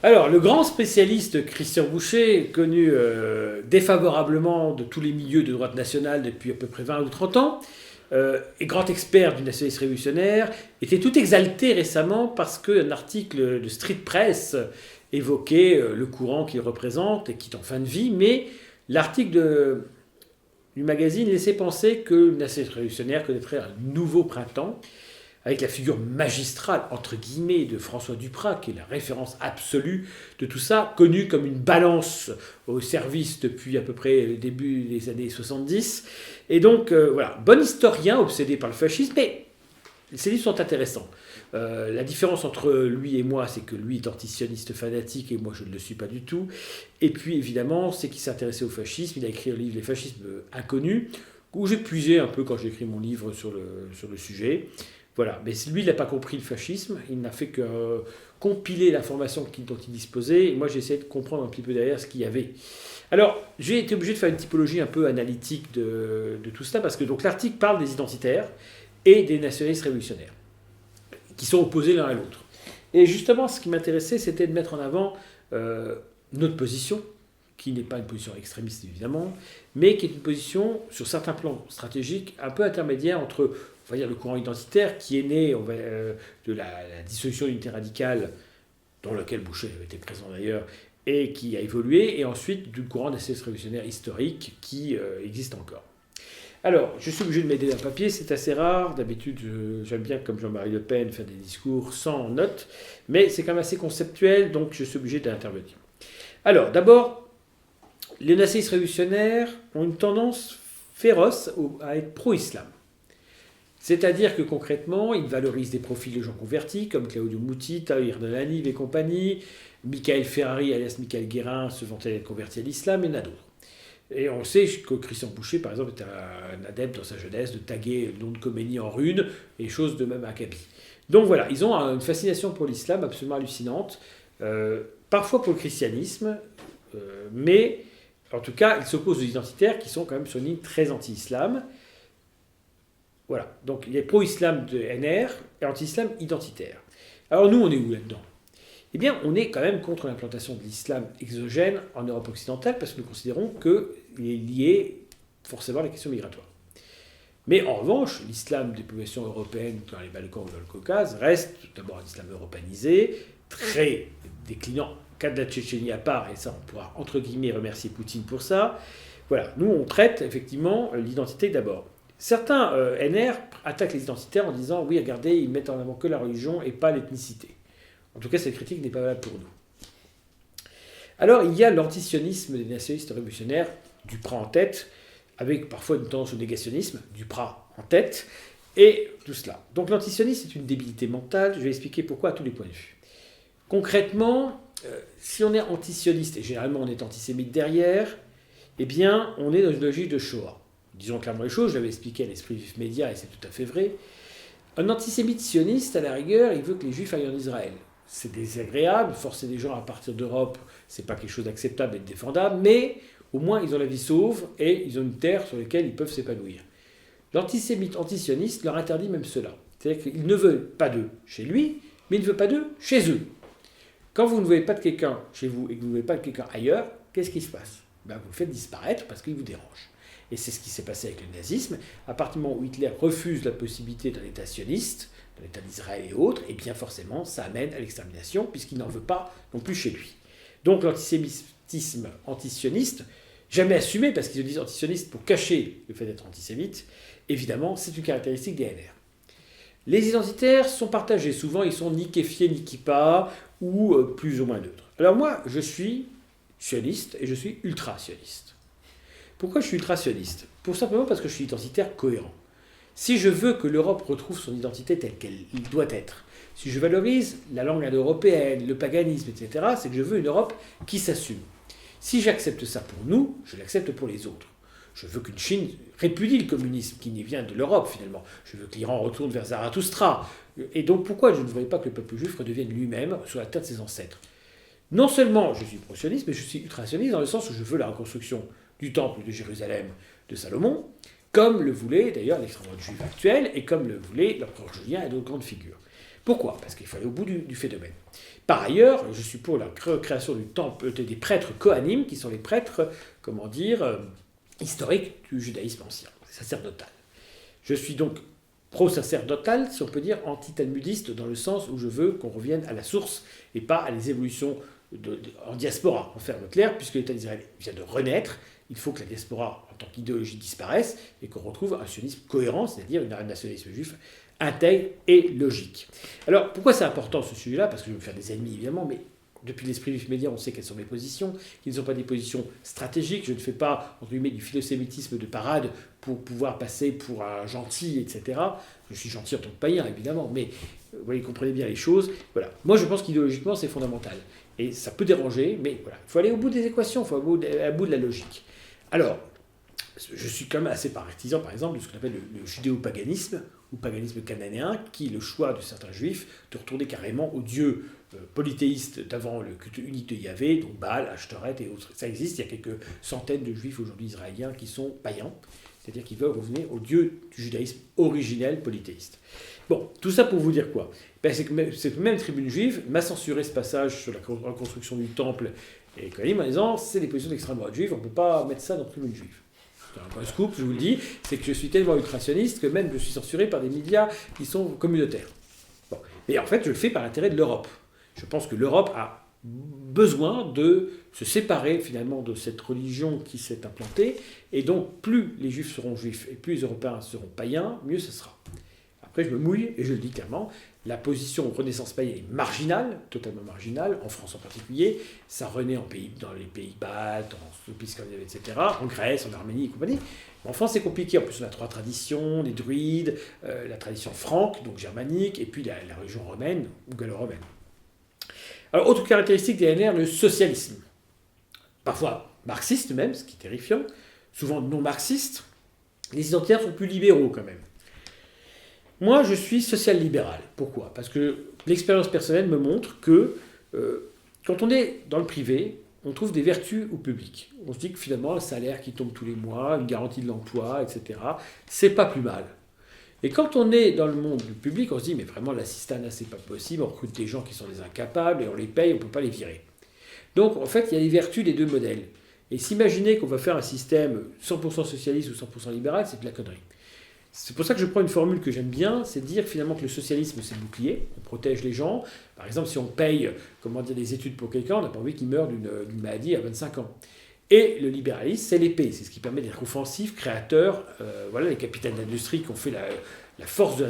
Alors, le grand spécialiste Christian Boucher, connu défavorablement de tous les milieux de droite nationale depuis à peu près 20 ou 30 ans, et grand expert du nationalisme révolutionnaire, était tout exalté récemment parce qu'un article de Street Press évoquait le courant qu'il représente et qui est en fin de vie, mais l'article du magazine laissait penser que le nationalisme révolutionnaire connaîtrait un nouveau printemps, avec la figure magistrale, entre guillemets, de François Duprat, qui est la référence absolue de tout ça, connu comme une balance au service depuis à peu près le début des années 70. Et donc, voilà, bon historien, obsédé par le fascisme, mais ces livres sont intéressants. La différence entre lui et moi, c'est que lui est antisioniste fanatique et moi je ne le suis pas du tout. Et puis, évidemment, c'est qu'il s'est intéressé au fascisme. Il a écrit un livre, Les fascismes inconnus, où j'ai puisé un peu quand j'ai écrit mon livre sur le sujet. Voilà, mais lui, il n'a pas compris le fascisme, il n'a fait que compiler l'information dont il disposait, et moi j'ai essayé de comprendre un petit peu derrière ce qu'il y avait. Alors, j'ai été obligé de faire une typologie un peu analytique de tout cela, parce que donc, l'article parle des identitaires et des nationalistes révolutionnaires, qui sont opposés l'un à l'autre. Et justement, ce qui m'intéressait, c'était de mettre en avant notre position, qui n'est pas une position extrémiste évidemment, mais qui est une position, sur certains plans stratégiques, un peu intermédiaire entre, on va dire, le courant identitaire qui est né de la dissolution de l'unité radicale, dans lequel Boucher avait été présent d'ailleurs, et qui a évolué, et ensuite du courant nationaliste révolutionnaire historique qui existe encore. Alors, je suis obligé de m'aider d'un papier, c'est assez rare. D'habitude, j'aime bien, comme Jean-Marie Le Pen, faire des discours sans notes, mais c'est quand même assez conceptuel, donc je suis obligé d'intervenir. Alors, d'abord, les nationalistes révolutionnaires ont une tendance féroce à être pro-islam. C'est-à-dire que concrètement, ils valorisent des profils de gens convertis, comme Claudio Muti, Tahir Delanive et compagnie, Michael Ferrari, alias Michael Guérin, se vantait d'être converti à l'islam, et il y en a d'autres. Et on sait que Christian Boucher, par exemple, était un adepte dans sa jeunesse de taguer le nom de Khomeini en rune, et choses de même acabit. Donc voilà, ils ont une fascination pour l'islam absolument hallucinante, parfois pour le christianisme, mais en tout cas, ils s'opposent aux identitaires qui sont quand même sur une ligne très anti-islam. Voilà, donc il est pro-islam de NR et anti-islam identitaire. Alors nous, on est où là-dedans ? Eh bien, on est quand même contre l'implantation de l'islam exogène en Europe occidentale parce que nous considérons qu'il est lié forcément à la question migratoire. Mais en revanche, l'islam des populations européennes dans les Balkans ou dans le Caucase reste d'abord un islam européanisé, très déclinant, cas de la Tchétchénie à part, et ça on pourra entre guillemets remercier Poutine pour ça. Voilà, nous on traite effectivement l'identité d'abord. Certains NR attaquent les identitaires en disant oui, regardez, ils mettent en avant que la religion et pas l'ethnicité. En tout cas, cette critique n'est pas valable pour nous. Alors, il y a l'antisionisme des nationalistes révolutionnaires, Duprat en tête, avec parfois une tendance au négationnisme, Duprat en tête, et tout cela. Donc l'antisionisme est une débilité mentale, je vais expliquer pourquoi à tous les points de vue. Concrètement, si on est antisioniste, et généralement on est antisémite derrière, eh bien, on est dans une logique de Shoah. Disons clairement les choses, je l'avais expliqué à l'Esprit Vif Média, et c'est tout à fait vrai. Un antisémite sioniste, à la rigueur, il veut que les juifs aillent en Israël. C'est désagréable, forcer des gens à partir d'Europe, c'est pas quelque chose d'acceptable et de défendable, mais au moins ils ont la vie sauve et ils ont une terre sur laquelle ils peuvent s'épanouir. L'antisémite antisioniste leur interdit même cela. C'est-à-dire qu'il ne veut pas d'eux chez lui, mais il ne veut pas d'eux chez eux. Quand vous ne voulez pas de quelqu'un chez vous et que vous ne voulez pas de quelqu'un ailleurs, qu'est-ce qui se passe ? Vous le faites disparaître parce qu'il vous dérange. Et c'est ce qui s'est passé avec le nazisme. À partir du moment où Hitler refuse la possibilité d'un État sioniste, d'un État d'Israël et autres, et bien forcément, ça amène à l'extermination, puisqu'il n'en veut pas non plus chez lui. Donc l'antisémitisme antisioniste, jamais assumé, parce qu'ils se disent antisionistes pour cacher le fait d'être antisémite, évidemment, c'est une caractéristique des NR. Les identitaires sont partagés. Souvent, ils sont ni kéfiés, ni kippa, ou plus ou moins neutres. Alors moi, je suis sioniste et je suis ultra-sioniste. Pourquoi je suis ultra-sioniste ? Pour simplement parce que je suis identitaire cohérent. Si je veux que l'Europe retrouve son identité telle qu'elle doit être, si je valorise la langue indo-européenne, le paganisme, etc., c'est que je veux une Europe qui s'assume. Si j'accepte ça pour nous, je l'accepte pour les autres. Je veux qu'une Chine répudie le communisme qui vient de l'Europe finalement. Je veux que l'Iran retourne vers Zarathustra. Et donc pourquoi je ne voudrais pas que le peuple juif redevienne lui-même sur la terre de ses ancêtres ? Non seulement je suis pro-sioniste, mais je suis ultra-sioniste dans le sens où je veux la reconstruction du temple de Jérusalem de Salomon, comme le voulait d'ailleurs l'extrême droite juive actuelle, et comme le voulait l'empereur Julien et d'autres grandes figures. Pourquoi? Parce qu'il faut aller au bout du phénomène. Par ailleurs, je suis pour la création du temple des prêtres Kohanim, qui sont les prêtres, historiques du judaïsme ancien, sacerdotal. Je suis donc pro-sacerdotal, si on peut dire, anti-talmudiste, dans le sens où je veux qu'on revienne à la source et pas à les évolutions en diaspora, en faire clair, puisque l'État d'Israël vient de renaître. Il faut que la diaspora, en tant qu'idéologie, disparaisse et qu'on retrouve un sionisme cohérent, c'est-à-dire un nationalisme juif intègre et logique. Alors, pourquoi c'est important ce sujet-là? Parce que je vais me faire des ennemis, évidemment, mais depuis l'esprit juif média, on sait quelles sont mes positions, qui ne sont pas des positions stratégiques. Je ne fais pas, entre guillemets, du philosémitisme de parade pour pouvoir passer pour un gentil, etc. Je suis gentil en tant que païen, évidemment, mais vous voyez, comprenez bien les choses. Voilà. Moi, je pense qu'idéologiquement, c'est fondamental. Et ça peut déranger, mais voilà. Il faut aller au bout des équations, il faut aller au bout de la logique. Alors, je suis quand même assez partisan, par exemple, de ce qu'on appelle le judéo-paganisme, ou paganisme cananéen, qui est le choix de certains juifs de retourner carrément aux dieux polythéistes d'avant le culte unique de Yahvé, donc Baal, Ashtoreth et autres. Ça existe, il y a quelques centaines de juifs aujourd'hui israéliens qui sont païens, c'est-à-dire qui veulent revenir aux dieux du judaïsme originel polythéiste. Bon, tout ça pour vous dire quoi? C'est que cette même tribune juive m'a censuré ce passage sur la reconstruction du temple et Kohanim en disant c'est des positions d'extrême droite juive, on ne peut pas mettre ça dans la tribune juive. C'est un scoop, je vous le dis, c'est que je suis tellement ultrationniste que même je suis censuré par des médias qui sont communautaires. Bon. Et en fait, je le fais par l'intérêt de l'Europe. Je pense que l'Europe a besoin de se séparer finalement de cette religion qui s'est implantée, et donc plus les juifs seront juifs et plus les Européens seront païens, mieux ce sera. Après, je me mouille et je le dis clairement, la position Renaissance païenne est marginale, totalement marginale, en France en particulier. Ça renaît dans les pays baltes, en pays scandinaves, etc., en Grèce, en Arménie et compagnie. Mais en France, c'est compliqué. En plus, on a trois traditions, les druides, la tradition franque, donc germanique, et puis la religion romaine ou gallo-romaine. Alors, autre caractéristique des NR, le socialisme. Parfois marxiste même, ce qui est terrifiant, souvent non marxiste. Les identitaires sont plus libéraux quand même. Moi, je suis social-libéral. Pourquoi? Parce que l'expérience personnelle me montre que quand on est dans le privé, on trouve des vertus au public. On se dit que finalement, un salaire qui tombe tous les mois, une garantie de l'emploi, etc., c'est pas plus mal. Et quand on est dans le monde du public, on se dit, mais vraiment, l'assistanat, c'est pas possible, on recrute des gens qui sont des incapables et on les paye, on peut pas les virer. Donc, en fait, il y a les vertus des deux modèles. Et s'imaginer qu'on va faire un système 100% socialiste ou 100% libéral, c'est de la connerie. C'est pour ça que je prends une formule que j'aime bien, c'est de dire finalement que le socialisme, c'est le bouclier, on protège les gens. Par exemple, si on paye des études pour quelqu'un, on n'a pas envie qu'il meure d'une maladie à 25 ans. Et le libéralisme, c'est l'épée, c'est ce qui permet d'être offensif, créateur. Voilà, les capitaines d'industrie qui ont fait la force de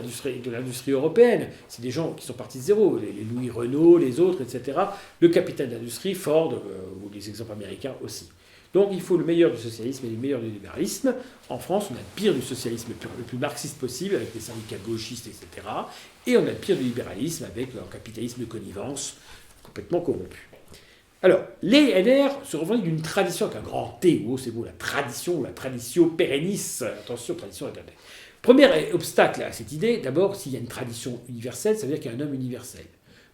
l'industrie européenne. C'est des gens qui sont partis de zéro, les Louis Renault, les autres, etc. Le capitaine d'industrie, Ford, ou les exemples américains aussi. Donc il faut le meilleur du socialisme et le meilleur du libéralisme. En France, on a le pire du socialisme le plus marxiste possible, avec des syndicats gauchistes, etc. Et on a le pire du libéralisme, avec leur capitalisme de connivence complètement corrompu. Alors, les NR se revendiquent d'une tradition avec un grand T, c'est beau, la tradition, la traditio perennis. Attention, tradition éternelle. Premier obstacle à cette idée, d'abord, s'il y a une tradition universelle, ça veut dire qu'il y a un homme universel.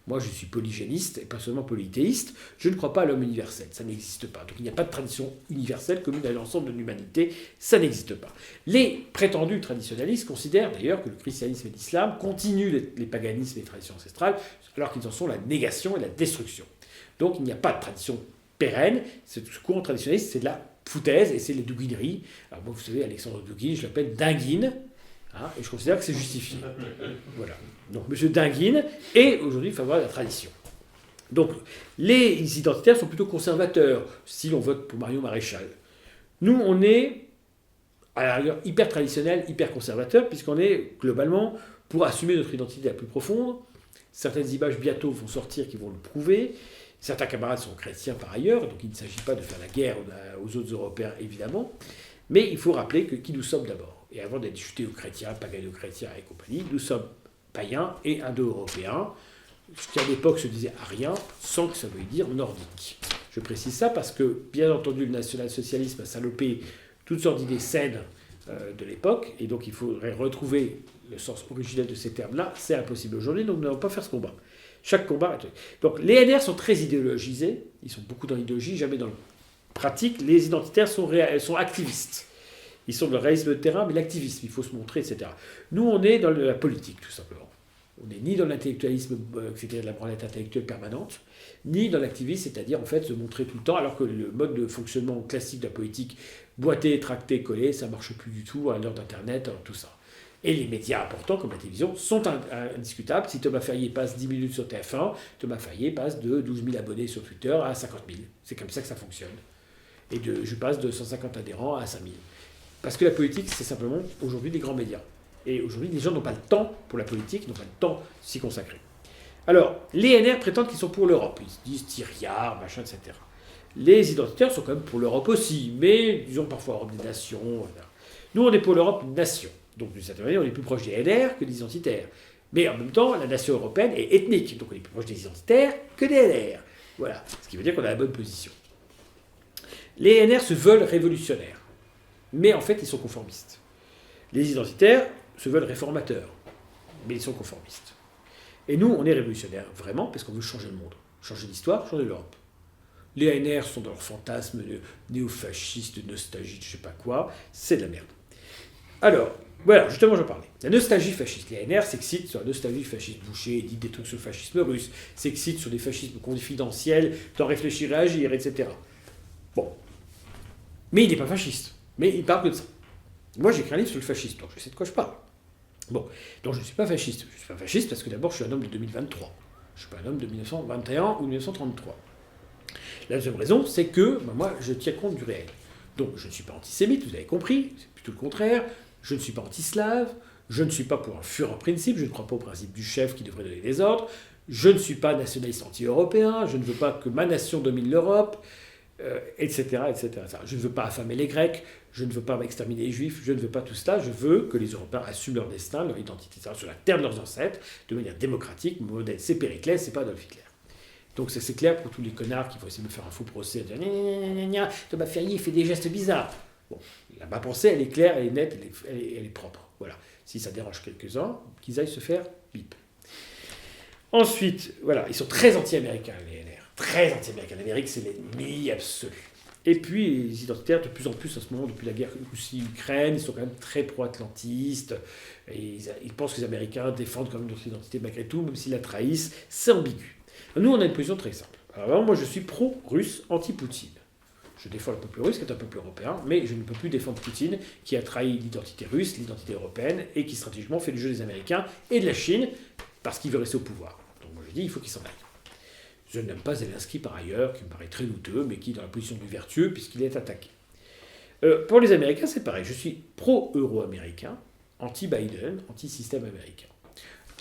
Moi, je suis polygéniste et pas seulement polythéiste. Je ne crois pas à l'homme universel. Ça n'existe pas. Donc, il n'y a pas de tradition universelle commune à l'ensemble de l'humanité. Ça n'existe pas. Les prétendus traditionalistes considèrent d'ailleurs que le christianisme et l'islam continuent les paganismes et les traditions ancestrales, alors qu'ils en sont la négation et la destruction. Donc, il n'y a pas de tradition pérenne. Ce courant traditionnaliste, c'est de la foutaise et c'est les douguineries. Alors, moi, vous savez, Alexandre Douguin, je l'appelle Dinguine. Et je considère que c'est justifié. Voilà. Donc, M. Dinguine est aujourd'hui favorable à la tradition. Donc, les identitaires sont plutôt conservateurs, si l'on vote pour Marion Maréchal. Nous, on est, à la rigueur, hyper traditionnel, hyper conservateur, puisqu'on est, globalement, pour assumer notre identité la plus profonde. Certaines images bientôt vont sortir qui vont le prouver. Certains camarades sont chrétiens par ailleurs, donc il ne s'agit pas de faire la guerre aux autres Européens, évidemment. Mais il faut rappeler qui nous sommes d'abord. Et avant d'être judéo-chrétiens, pagano-chrétiens et compagnie, nous sommes païens et indo-européens, ce qui à l'époque se disait arien, sans que ça veuille dire nordique. Je précise ça parce que, bien entendu, le national-socialisme a salopé toutes sortes d'idées saines de l'époque, et donc il faudrait retrouver le sens originel de ces termes-là. C'est impossible aujourd'hui, donc nous n'allons pas faire ce combat. Chaque combat... Donc les NR sont très idéologisés, ils sont beaucoup dans l'idéologie, jamais dans la pratique. Les identitaires sont activistes. Ils sont dans le réalisme de terrain, mais l'activisme, il faut se montrer, etc. Nous, on est dans la politique, tout simplement. On n'est ni dans l'intellectualisme, c'est-à-dire de la branlette intellectuelle permanente, ni dans l'activisme, c'est-à-dire en fait se montrer tout le temps, alors que le mode de fonctionnement classique de la politique, boiter, tracter, coller, ça ne marche plus du tout à l'heure d'Internet, tout ça. Et les médias importants, comme la télévision, sont indiscutables. Si Thomas Ferrier passe 10 minutes sur TF1, Thomas Ferrier passe de 12 000 abonnés sur Twitter à 50 000. C'est comme ça que ça fonctionne. Et je passe de 150 adhérents à 5 000. Parce que la politique, c'est simplement aujourd'hui des grands médias. Et aujourd'hui, les gens n'ont pas le temps pour la politique, n'ont pas le temps de s'y consacrer. Alors, les NR prétendent qu'ils sont pour l'Europe. Ils se disent Thiriard, machin, etc. Les identitaires sont quand même pour l'Europe aussi, mais disons parfois Europe des nations. Voilà. Nous, on est pour l'Europe nation. Donc, d'une certaine manière, on est plus proche des NR que des identitaires. Mais en même temps, la nation européenne est ethnique. Donc, on est plus proche des identitaires que des NR. Voilà. Ce qui veut dire qu'on a la bonne position. Les NR se veulent révolutionnaires. Mais en fait, ils sont conformistes. Les identitaires se veulent réformateurs. Mais ils sont conformistes. Et nous, on est révolutionnaires, vraiment, parce qu'on veut changer le monde. Changer l'histoire, changer l'Europe. Les NR sont dans leur fantasme de néo-fasciste, de nostalgie, de je sais pas quoi. C'est de la merde. Alors, voilà, justement, j'en parlais. La nostalgie fasciste. Les NR s'excitent sur la nostalgie fasciste. Boucher dit des trucs sur le fascisme russe, s'excitent sur des fascismes confidentiels, d'en réfléchir et agir, etc. Bon. Mais il n'est pas fasciste. Mais il parle que de ça. Moi, j'ai écrit un livre sur le fascisme, donc je sais de quoi je parle. Bon, donc je ne suis pas fasciste. Je ne suis pas fasciste parce que d'abord, je suis un homme de 2023. Je ne suis pas un homme de 1921 ou 1933. La deuxième raison, c'est que moi, je tiens compte du réel. Donc, je ne suis pas antisémite, vous avez compris, c'est plutôt le contraire. Je ne suis pas anti-slave, je ne suis pas pour un fureur principe, je ne crois pas au principe du chef qui devrait donner des ordres, je ne suis pas nationaliste anti-européen, je ne veux pas que ma nation domine l'Europe, etc., etc. Je ne veux pas affamer les Grecs, je ne veux pas exterminer les Juifs, je ne veux pas tout cela, je veux que les Européens assument leur destin, leur identité sur la terre de leurs ancêtres, de manière démocratique. Mon modèle, c'est Périclès, c'est pas Adolf Hitler. Donc c'est clair pour tous les connards qui vont essayer de me faire un faux procès, de dire Thomas Ferrier fait des gestes bizarres. Bon, ma pensée, elle est claire, elle est nette, elle est propre. Voilà. Si ça dérange quelques-uns, qu'ils aillent se faire bip. Ensuite, voilà, ils sont très anti-américains, les NR. Très anti-américains. L'Amérique, c'est l'ennemi absolu. Et puis, les identitaires, de plus en plus, à ce moment, depuis la guerre Russie-Ukraine, ils sont quand même très pro-atlantistes. Et ils pensent que les Américains défendent quand même notre identité malgré tout, même s'ils la trahissent. C'est ambigu. Nous, on a une position très simple. Alors, moi, je suis pro-russe, anti-Poutine. Je défends le peuple russe, qui est un peuple européen, mais je ne peux plus défendre Poutine, qui a trahi l'identité russe, l'identité européenne, et qui stratégiquement fait le jeu des Américains et de la Chine, parce qu'il veut rester au pouvoir. Donc moi je dis, il faut qu'il s'en aille. Je n'aime pas Zelensky par ailleurs, qui me paraît très douteux, mais qui est dans la position du vertueux, puisqu'il est attaqué. Pour les Américains, c'est pareil. Je suis pro-euro-américain, anti-Biden, anti-système américain.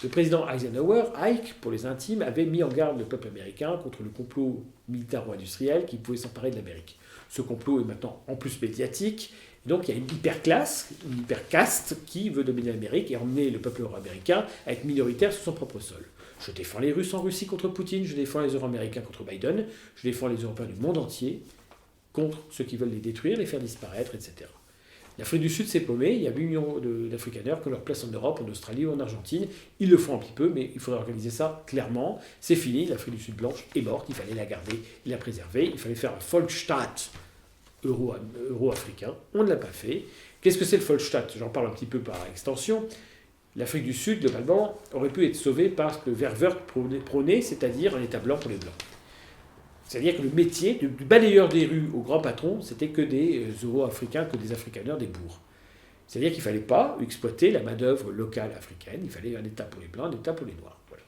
Le président Eisenhower, Ike, pour les intimes, avait mis en garde le peuple américain contre le complot militaro-industriel qui pouvait s'emparer de l'Amérique. Ce complot est maintenant en plus médiatique. Donc il y a une hyperclasse, une hypercaste qui veut dominer l'Amérique et emmener le peuple euro-américain à être minoritaire sur son propre sol. Je défends les Russes en Russie contre Poutine, je défends les Euro-américains contre Biden, je défends les Européens du monde entier contre ceux qui veulent les détruire, les faire disparaître, etc. L'Afrique du Sud s'est paumée, il y a 8 millions d'Afrikaners que leur place en Europe, en Australie ou en Argentine. Ils le font un petit peu, mais il faudrait organiser ça clairement. C'est fini, l'Afrique du Sud blanche est morte, il fallait la garder, la préserver, il fallait faire un Volksstaat euro-africain. On ne l'a pas fait. Qu'est-ce que c'est le Volksstaat? J'en parle un petit peu par extension. L'Afrique du Sud, globalement, aurait pu être sauvée par ce que Verwoerd prônait, c'est-à-dire un État blanc pour les Blancs. C'est-à-dire que le métier du balayeur des rues au grand patron, c'était que des euro-africains, que des afrikaners, des bourgs. C'est-à-dire qu'il ne fallait pas exploiter la main-d'œuvre locale africaine, il fallait un État pour les Blancs, un État pour les Noirs. Voilà.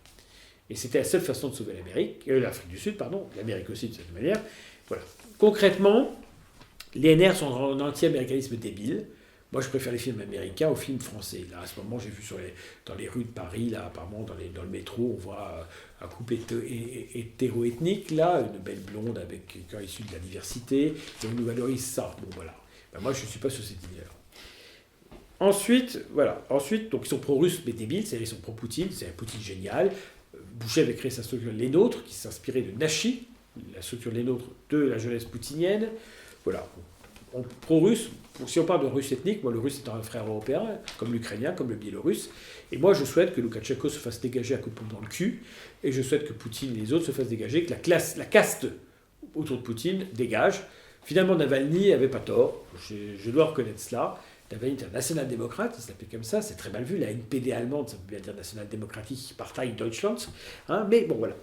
Et c'était la seule façon de sauver l'Afrique du Sud, l'Amérique aussi de cette manière. Voilà. Concrètement, les NR sont en anti-américanisme débile. Moi, je préfère les films américains aux films français. Là, à ce moment, j'ai vu dans les rues de Paris, là, apparemment, dans le métro, on voit un couple hétéro-ethnique, là, une belle blonde avec quelqu'un issu de la diversité, et on nous valorise ça. Bon, voilà. Ben, moi, je ne suis pas sur cette idée-là. Ensuite, donc, ils sont pro-russes, mais débiles, c'est-à-dire ils sont pro-Poutine, c'est un Poutine génial. Boucher avait créé sa structure Les Nôtres, qui s'inspirait de Nachi, la structure Les Nôtres de la jeunesse poutinienne. Voilà. Pro-russe, si on parle de russe ethnique, moi le russe est un frère européen, comme l'ukrainien, comme le biélorusse, et moi je souhaite que Loukachenko se fasse dégager à coups de pompe dans le cul, et je souhaite que Poutine et les autres se fassent dégager, que la caste autour de Poutine dégage. Finalement Navalny n'avait pas tort, je dois reconnaître cela, avait une national-démocrate, ça s'appelait comme ça, c'est très mal vu, la NPD allemande, ça peut bien dire National-Demokratische Partei Deutschlands, hein, mais bon voilà.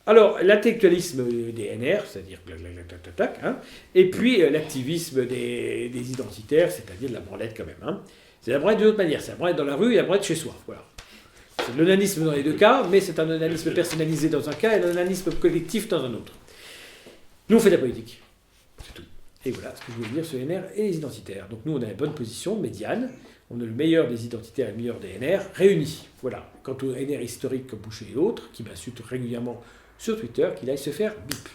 Alors, l'intellectualisme des NR, c'est-à-dire et puis l'activisme des identitaires, c'est-à-dire de la branlette quand même. Hein. C'est la branlette d'une autre manière, c'est la branlette dans la rue et la branlette chez soi. Voilà. C'est de l'onanisme dans les deux cas, mais c'est un onanisme personnalisé dans un cas et un onanisme collectif dans un autre. Nous, on fait de la politique. C'est tout. Et voilà ce que je voulais dire sur les NR et les identitaires. Donc nous, on a la bonne position, médiane. On a le meilleur des identitaires et le meilleur des NR réunis. Voilà. Quant aux NR historiques comme Boucher et autres, qui m'insultent régulièrement sur Twitter, qu'il aille se faire bip.